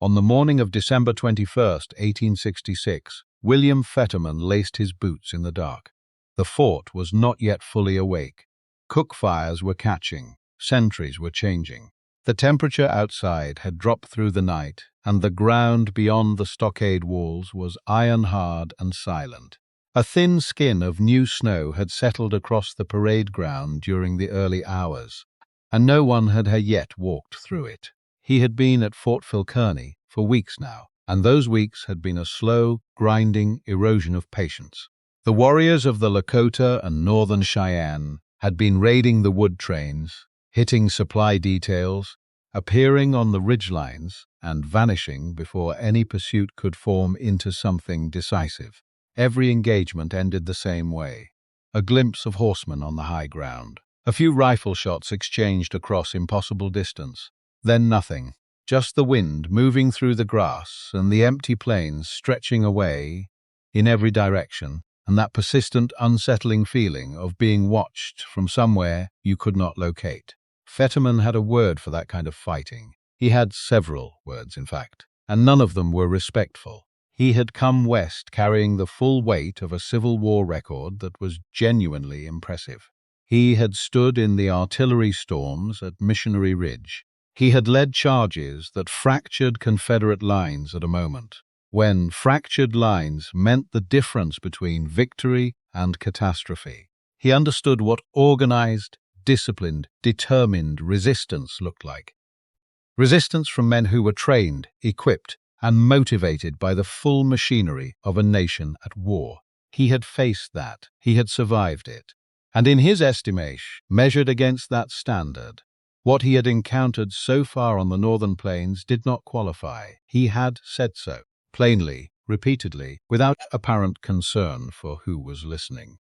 On the morning of December 21st, 1866, William Fetterman laced his boots in the dark. The fort was not yet fully awake. Cook fires were catching, sentries were changing. The temperature outside had dropped through the night, and the ground beyond the stockade walls was iron-hard and silent. A thin skin of new snow had settled across the parade ground during the early hours, and no one had yet walked through it. He had been at Fort Kearny for weeks now, and those weeks had been a slow, grinding erosion of patience. The warriors of the Lakota and Northern Cheyenne had been raiding the wood trains, hitting supply details, appearing on the ridgelines, and vanishing before any pursuit could form into something decisive. Every engagement ended the same way. A glimpse of horsemen on the high ground. A few rifle shots exchanged across impossible distance. Then nothing. Just the wind moving through the grass and the empty plains stretching away in every direction, and that persistent, unsettling feeling of being watched from somewhere you could not locate. Fetterman had a word for that kind of fighting. He had several words, in fact, and none of them were respectful. He had come west carrying the full weight of a Civil War record that was genuinely impressive. He had stood in the artillery storms at Missionary Ridge. He had led charges that fractured Confederate lines at a moment, when fractured lines meant the difference between victory and catastrophe. He understood what organized, disciplined, determined resistance looked like. Resistance from men who were trained, equipped, and motivated by the full machinery of a nation at war. He had faced that. He had survived it. And in his estimation, measured against that standard, what he had encountered so far on the northern plains did not qualify. He had said so, plainly, repeatedly, without apparent concern for who was listening.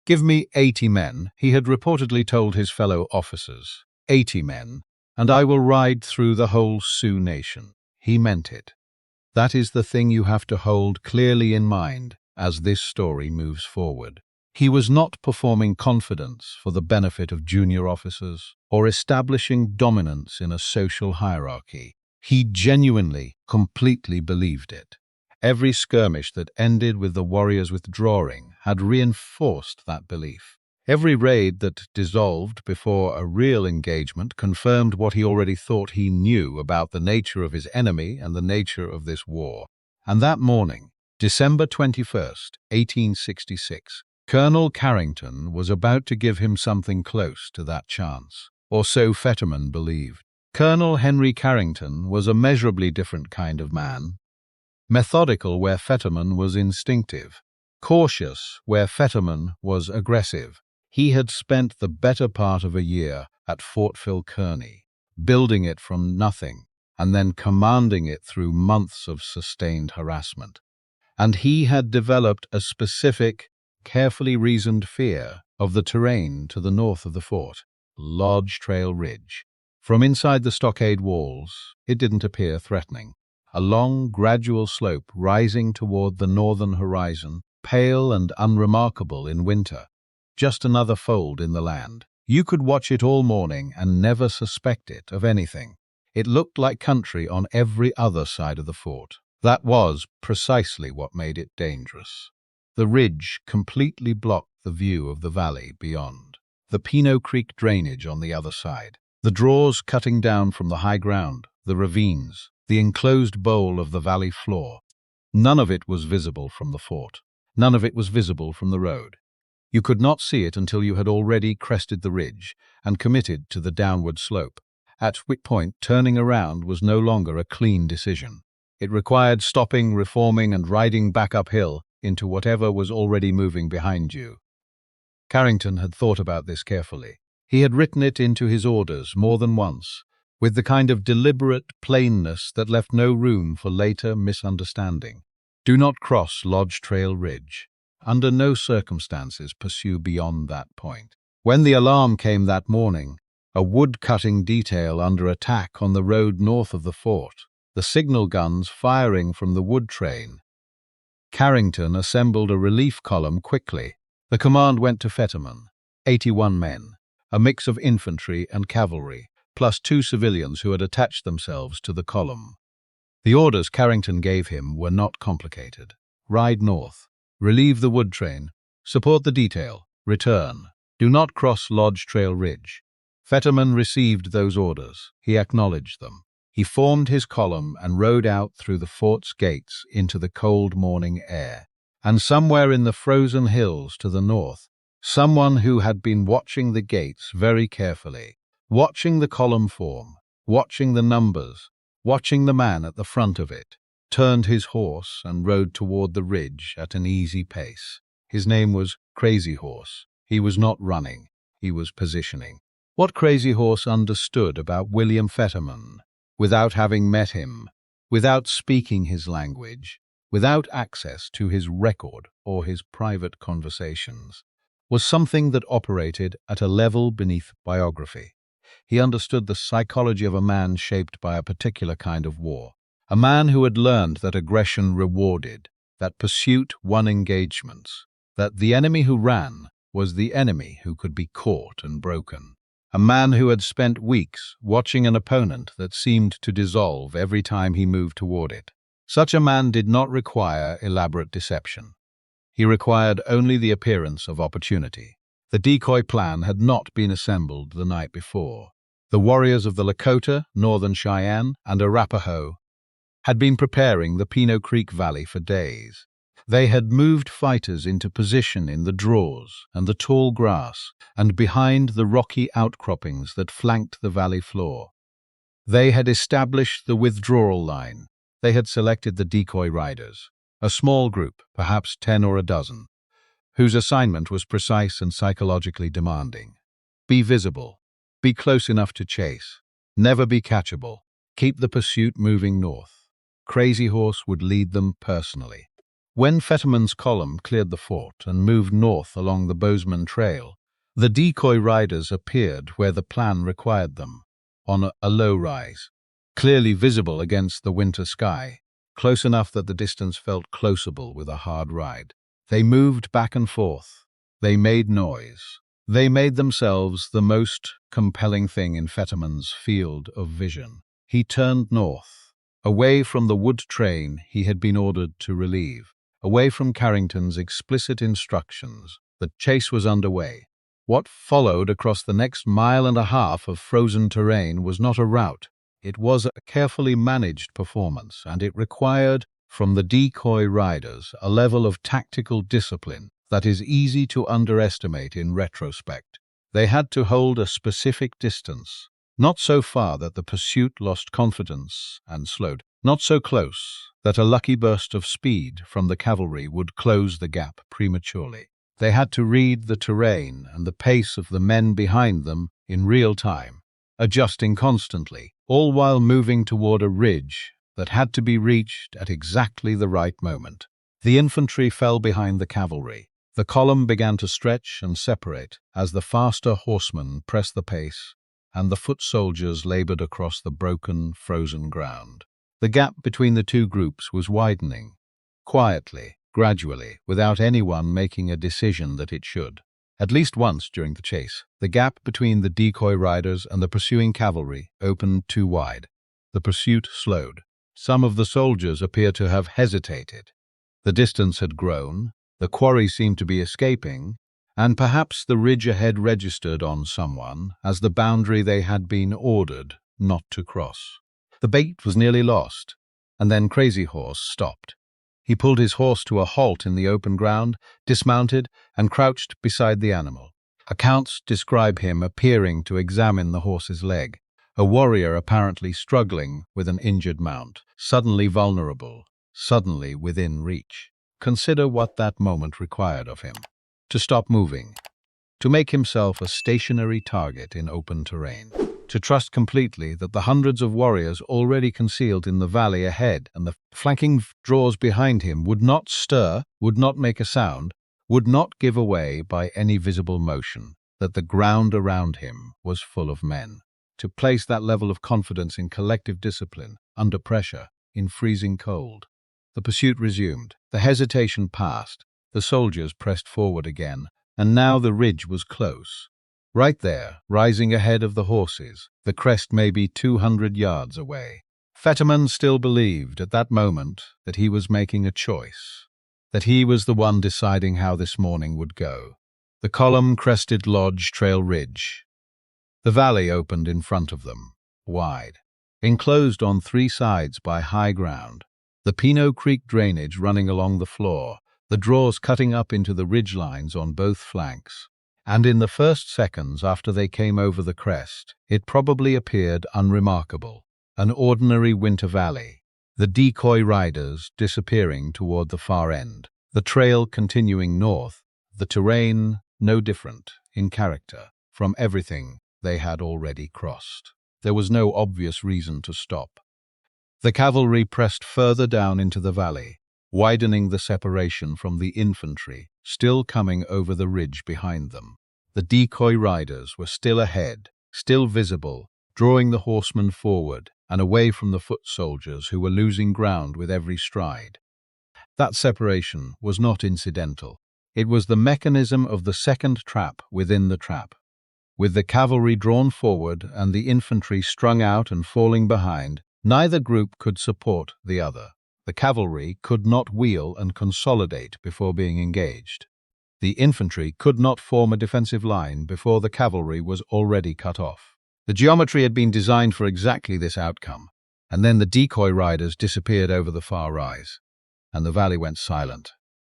"Give me 80 men," he had reportedly told his fellow officers. 80 men, and I will ride through the whole Sioux nation. He meant it. That is the thing you have to hold clearly in mind as this story moves forward. He was not performing confidence for the benefit of junior officers or establishing dominance in a social hierarchy. He genuinely, completely believed it. Every skirmish that ended with the warriors withdrawing had reinforced that belief. Every raid that dissolved before a real engagement confirmed what he already thought he knew about the nature of his enemy and the nature of this war. And that morning, December 21st, 1866, Colonel Carrington was about to give him something close to that chance, or so Fetterman believed. Colonel Henry Carrington was a measurably different kind of man. Methodical where Fetterman was instinctive. Cautious where Fetterman was aggressive. He had spent the better part of a year at Fort Kearny, building it from nothing, and then commanding it through months of sustained harassment. And he had developed a specific, carefully reasoned fear of the terrain to the north of the fort, Lodge Trail Ridge. From inside the stockade walls, it didn't appear threatening. A long, gradual slope rising toward the northern horizon, pale and unremarkable in winter. Just another fold in the land. You could watch it all morning and never suspect it of anything. It looked like country on every other side of the fort. That was precisely what made it dangerous. The ridge completely blocked the view of the valley beyond. The Peno Creek drainage on the other side. The draws cutting down from the high ground, the ravines, the enclosed bowl of the valley floor. None of it was visible from the fort. None of it was visible from the road. You could not see it until you had already crested the ridge and committed to the downward slope, at which point turning around was no longer a clean decision. It required stopping, reforming, and riding back uphill into whatever was already moving behind you. Carrington had thought about this carefully. He had written it into his orders more than once, with the kind of deliberate plainness that left no room for later misunderstanding. Do not cross Lodge Trail Ridge. Under no circumstances pursue beyond that point. When the alarm came that morning, a wood-cutting detail under attack on the road north of the fort, the signal guns firing from the wood train, Carrington assembled a relief column quickly. The command went to Fetterman, 81 men, a mix of infantry and cavalry, plus 2 civilians who had attached themselves to the column. The orders Carrington gave him were not complicated. Ride north. Relieve the wood train. Support the detail. Return. Do not cross Lodge Trail Ridge. Fetterman received those orders. He acknowledged them. He formed his column and rode out through the fort's gates into the cold morning air. And somewhere in the frozen hills to the north, someone who had been watching the gates very carefully, watching the column form, watching the numbers, watching the man at the front of it, turned his horse and rode toward the ridge at an easy pace. His name was Crazy Horse. He was not running, he was positioning. What Crazy Horse understood about William Fetterman, without having met him, without speaking his language, without access to his record or his private conversations, was something that operated at a level beneath biography. He understood the psychology of a man shaped by a particular kind of war, a man who had learned that aggression rewarded, that pursuit won engagements, that the enemy who ran was the enemy who could be caught and broken. A man who had spent weeks watching an opponent that seemed to dissolve every time he moved toward it. Such a man did not require elaborate deception. He required only the appearance of opportunity. The decoy plan had not been assembled the night before. The warriors of the Lakota, Northern Cheyenne, and Arapaho had been preparing the Peno Creek Valley for days. They had moved fighters into position in the draws and the tall grass and behind the rocky outcroppings that flanked the valley floor. They had established the withdrawal line. They had selected the decoy riders, a small group, perhaps 10 or a dozen, whose assignment was precise and psychologically demanding. Be visible, be close enough to chase, never be catchable, keep the pursuit moving north. Crazy Horse would lead them personally. When Fetterman's column cleared the fort and moved north along the Bozeman Trail, the decoy riders appeared where the plan required them, on a low rise, clearly visible against the winter sky, close enough that the distance felt closeable with a hard ride. They moved back and forth. They made noise. They made themselves the most compelling thing in Fetterman's field of vision. He turned north, away from the wood train he had been ordered to relieve, away from Carrington's explicit instructions. The chase was underway. What followed across the next mile and a half of frozen terrain was not a rout. It was a carefully managed performance, and it required from the decoy riders a level of tactical discipline that is easy to underestimate in retrospect. They had to hold a specific distance, not so far that the pursuit lost confidence and slowed, not so close that a lucky burst of speed from the cavalry would close the gap prematurely. They had to read the terrain and the pace of the men behind them in real time, adjusting constantly, all while moving toward a ridge that had to be reached at exactly the right moment. The infantry fell behind the cavalry. The column began to stretch and separate as the faster horsemen pressed the pace and the foot soldiers labored across the broken, frozen ground. The gap between the two groups was widening, quietly, gradually, without anyone making a decision that it should. At least once during the chase, the gap between the decoy riders and the pursuing cavalry opened too wide. The pursuit slowed. Some of the soldiers appeared to have hesitated. The distance had grown, the quarry seemed to be escaping, and perhaps the ridge ahead registered on someone as the boundary they had been ordered not to cross. The bait was nearly lost, and then Crazy Horse stopped. He pulled his horse to a halt in the open ground, dismounted, and crouched beside the animal. Accounts describe him appearing to examine the horse's leg, a warrior apparently struggling with an injured mount, suddenly vulnerable, suddenly within reach. Consider what that moment required of him. To stop moving, to make himself a stationary target in open terrain, to trust completely that the hundreds of warriors already concealed in the valley ahead and the flanking draws behind him would not stir, would not make a sound, would not give away by any visible motion, that the ground around him was full of men. To place that level of confidence in collective discipline, under pressure, in freezing cold. The pursuit resumed. The hesitation passed. The soldiers pressed forward again, and now the ridge was close. Right there, rising ahead of the horses, the crest may be 200 yards away. Fetterman still believed at that moment that he was making a choice, that he was the one deciding how this morning would go. The column-crested lodge trail ridge. The valley opened in front of them, wide, enclosed on three sides by high ground, the Peno Creek drainage running along the floor, the draws cutting up into the ridgelines on both flanks. And in the first seconds after they came over the crest, it probably appeared unremarkable, an ordinary winter valley, the decoy riders disappearing toward the far end, the trail continuing north, the terrain no different in character from everything they had already crossed. There was no obvious reason to stop. The cavalry pressed further down into the valley, widening the separation from the infantry, still coming over the ridge behind them. The decoy riders were still ahead, still visible, drawing the horsemen forward and away from the foot soldiers who were losing ground with every stride. That separation was not incidental. It was the mechanism of the second trap within the trap. With the cavalry drawn forward and the infantry strung out and falling behind, neither group could support the other. The cavalry could not wheel and consolidate before being engaged. The infantry could not form a defensive line before the cavalry was already cut off. The geometry had been designed for exactly this outcome, and then the decoy riders disappeared over the far rise, and the valley went silent.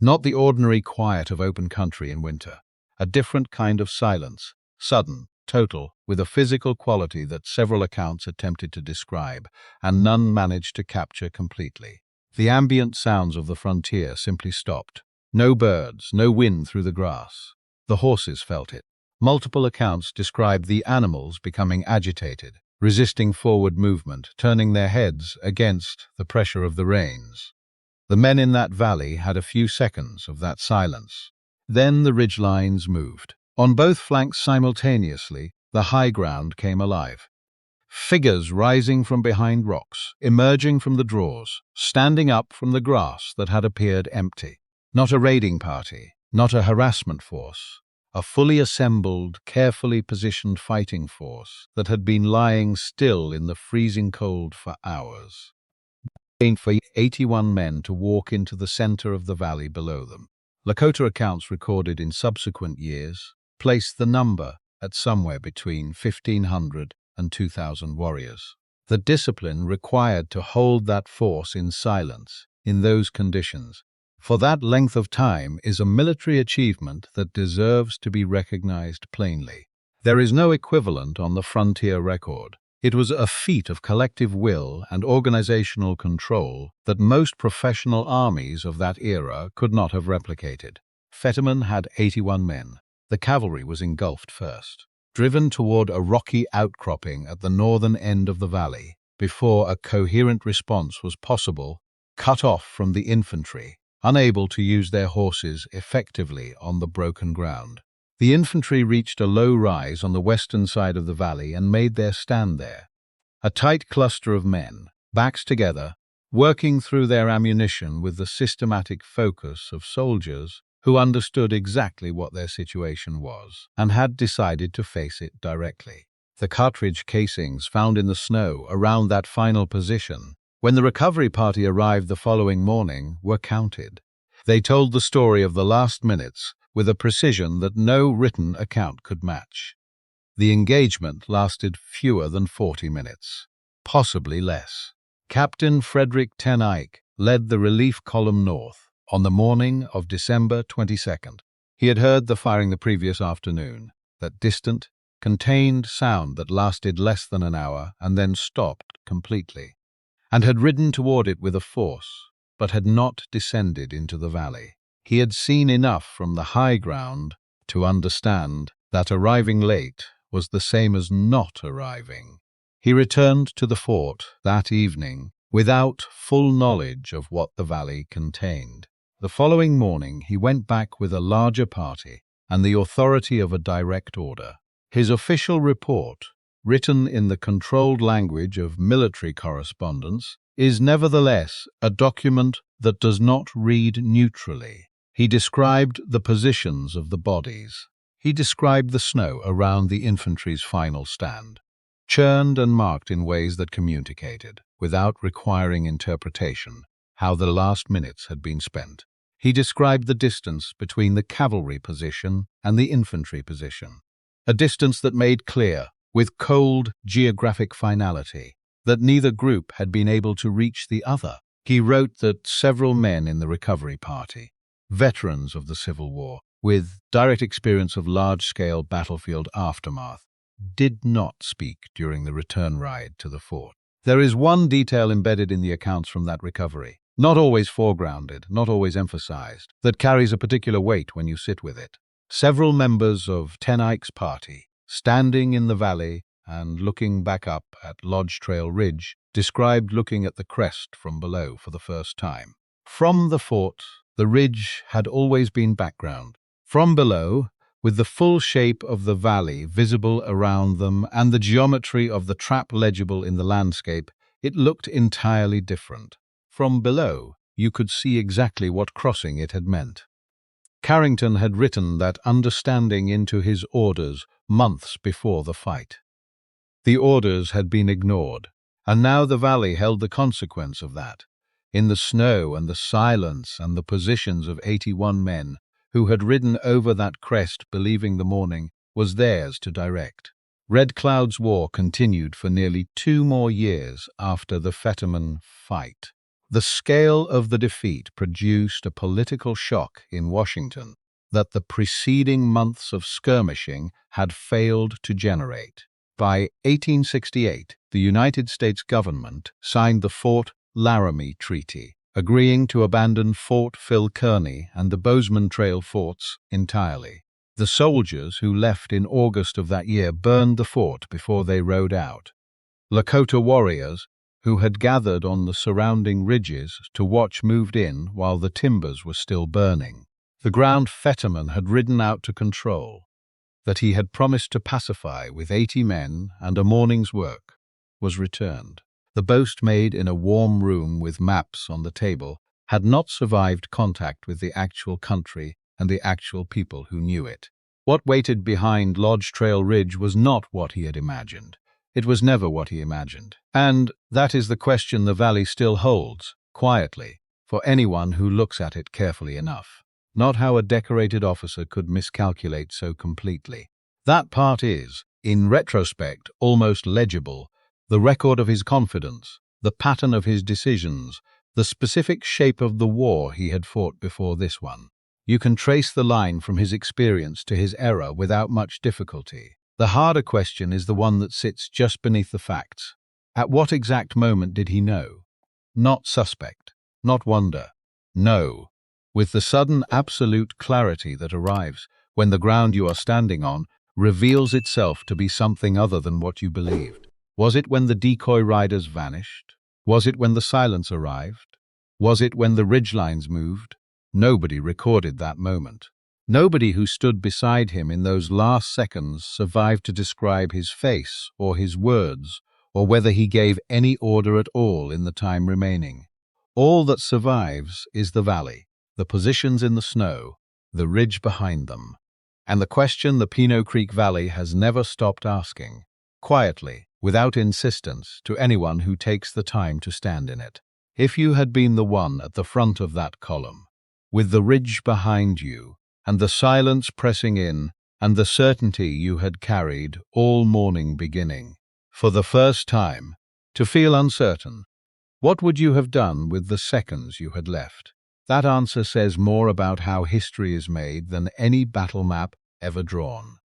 Not the ordinary quiet of open country in winter, a different kind of silence, sudden, total, with a physical quality that several accounts attempted to describe, and none managed to capture completely. The ambient sounds of the frontier simply stopped. No birds, no wind through the grass. The horses felt it. Multiple accounts describe the animals becoming agitated, resisting forward movement, turning their heads against the pressure of the reins. The men in that valley had a few seconds of that silence. Then the ridgelines moved. On both flanks simultaneously, the high ground came alive. Figures rising from behind rocks, emerging from the draws, standing up from the grass that had appeared empty. Not a raiding party, not a harassment force, a fully assembled, carefully positioned fighting force that had been lying still in the freezing cold for hours. For 81 men to walk into the center of the valley below them. Lakota accounts recorded in subsequent years placed the number at somewhere between 1,500 and 2,000 warriors. The discipline required to hold that force in silence in those conditions for that length of time is a military achievement that deserves to be recognized plainly. There is no equivalent on the frontier record. It was a feat of collective will and organizational control that most professional armies of that era could not have replicated. Fetterman had 81 men. The cavalry was engulfed first, driven toward a rocky outcropping at the northern end of the valley, before a coherent response was possible, cut off from the infantry, unable to use their horses effectively on the broken ground. The infantry reached a low rise on the western side of the valley and made their stand there. A tight cluster of men, backs together, working through their ammunition with the systematic focus of soldiers who understood exactly what their situation was and had decided to face it directly. The cartridge casings found in the snow around that final position, when the recovery party arrived the following morning, were counted. They told the story of the last minutes with a precision that no written account could match. The engagement lasted fewer than 40 minutes, possibly less. Captain Frederick Ten Eyck led the relief column north on the morning of December 22nd. He had heard the firing the previous afternoon, that distant, contained sound that lasted less than an hour and then stopped completely, and had ridden toward it with a force, but had not descended into the valley. He had seen enough from the high ground to understand that arriving late was the same as not arriving. He returned to the fort that evening without full knowledge of what the valley contained. The following morning he went back with a larger party and the authority of a direct order. His official report, written in the controlled language of military correspondence, is nevertheless a document that does not read neutrally. He described the positions of the bodies. He described the snow around the infantry's final stand. churned and marked in ways that communicated, without requiring interpretation, how the last minutes had been spent. He described the distance between the cavalry position and the infantry position, a distance that made clear, with cold geographic finality, that neither group had been able to reach the other. He wrote that several men in the recovery party, veterans of the Civil War, with direct experience of large-scale battlefield aftermath, did not speak during the return ride to the fort. There is one detail embedded in the accounts from that recovery, not always foregrounded, not always emphasized, that carries a particular weight when you sit with it. Several members of Ten Eyck's party, standing in the valley and looking back up at Lodge Trail Ridge, described looking at the crest from below for the first time. From the fort, the ridge had always been background. From below, with the full shape of the valley visible around them and the geometry of the trap legible in the landscape, it looked entirely different. From below, you could see exactly what crossing it had meant. Carrington had written that understanding into his orders months before the fight. The orders had been ignored, and now the valley held the consequence of that, in the snow and the silence and the positions of 81 men who had ridden over that crest believing the morning was theirs to direct. Red Cloud's War continued for nearly 2 more years after the Fetterman Fight. The scale of the defeat produced a political shock in Washington that the preceding months of skirmishing had failed to generate. By 1868, the United States government signed the Fort Laramie Treaty, agreeing to abandon Fort Phil Kearny and the Bozeman Trail forts entirely. The soldiers who left in August of that year burned the fort before they rode out. Lakota warriors who had gathered on the surrounding ridges to watch moved in while the timbers were still burning. The ground Fetterman had ridden out to control, that he had promised to pacify with 80 men and a morning's work, was returned. The boast made in a warm room with maps on the table had not survived contact with the actual country and the actual people who knew it. What waited behind Lodge Trail Ridge was not what he had imagined. It was never what he imagined. And that is the question the valley still holds, quietly, for anyone who looks at it carefully enough. Not how a decorated officer could miscalculate so completely. That part is, in retrospect, almost legible, the record of his confidence, the pattern of his decisions, the specific shape of the war he had fought before this one. You can trace the line from his experience to his error without much difficulty. The harder question is the one that sits just beneath the facts. At what exact moment did he know? Not suspect, not wonder. Know. With the sudden absolute clarity that arrives when the ground you are standing on reveals itself to be something other than what you believed. Was it when the decoy riders vanished? Was it when the silence arrived? Was it when the ridgelines moved? Nobody recorded that moment. Nobody who stood beside him in those last seconds survived to describe his face or his words, or whether he gave any order at all in the time remaining. All that survives is the valley, the positions in the snow, the ridge behind them, and the question the Peno Creek Valley has never stopped asking, quietly, without insistence, to anyone who takes the time to stand in it. If you had been the one at the front of that column, with the ridge behind you, and the silence pressing in, and the certainty you had carried all morning beginning, for the first time, to feel uncertain, what would you have done with the seconds you had left? That answer says more about how history is made than any battle map ever drawn.